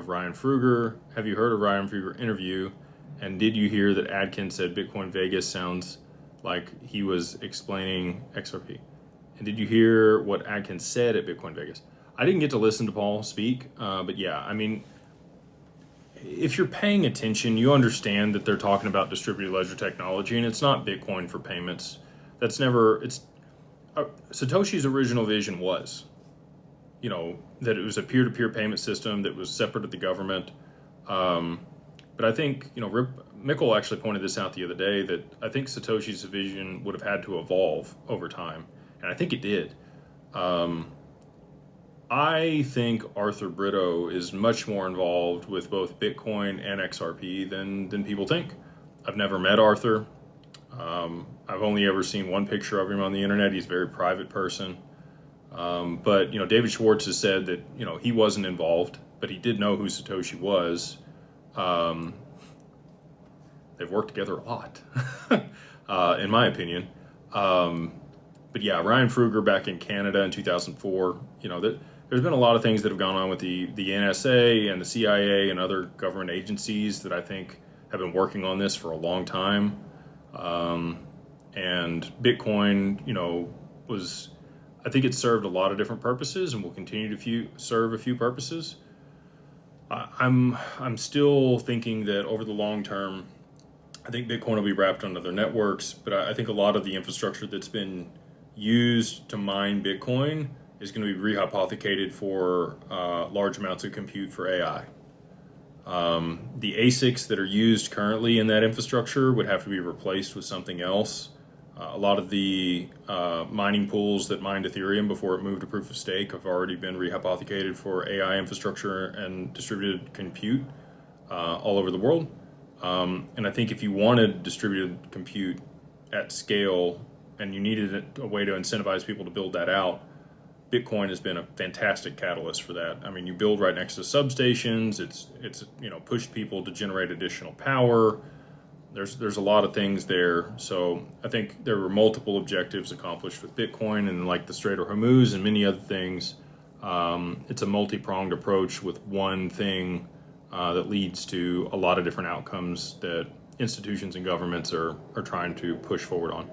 of Ryan Fruger. Have you heard of Ryan Fruger interview? And did you hear that Adkins said Bitcoin Vegas sounds like he was explaining XRP? And did you hear what Adkins said at Bitcoin Vegas? I didn't get to listen to Paul speak, but yeah, I mean, if you're paying attention, you understand that they're talking about distributed ledger technology, and it's not Bitcoin for payments. That's never, Satoshi's original vision was, that it was a peer-to-peer payment system that was separate of the government. But I think, Rip Mickle actually pointed this out the other day, that I think Satoshi's vision would have had to evolve over time. And I think it did. I think Arthur Brito is much more involved with both Bitcoin and XRP than people think. I've never met Arthur. I've only ever seen one picture of him on the internet. He's a very private person. But David Schwartz has said that he wasn't involved, but he did know who Satoshi was. They've worked together a lot, in my opinion. But yeah, Ryan Fruger back in Canada in 2004. There's been a lot of things that have gone on with the NSA and the CIA and other government agencies that I think have been working on this for a long time. And Bitcoin, I think it served a lot of different purposes and will continue to serve a few purposes. I'm still thinking that over the long term, I think Bitcoin will be wrapped on other networks, but I think a lot of the infrastructure that's been used to mine Bitcoin is going to be rehypothecated for large amounts of compute for AI. The ASICs that are used currently in that infrastructure would have to be replaced with something else. A lot of the mining pools that mined Ethereum before it moved to proof of stake have already been rehypothecated for AI infrastructure and distributed compute all over the world. And I think if you wanted distributed compute at scale and you needed a way to incentivize people to build that out, Bitcoin has been a fantastic catalyst for that. I mean, you build right next to substations. It's pushed people to generate additional power. There's a lot of things there. So I think there were multiple objectives accomplished with Bitcoin, and like the Strait of Hormuz and many other things. It's a multi-pronged approach with one thing that leads to a lot of different outcomes that institutions and governments are trying to push forward on.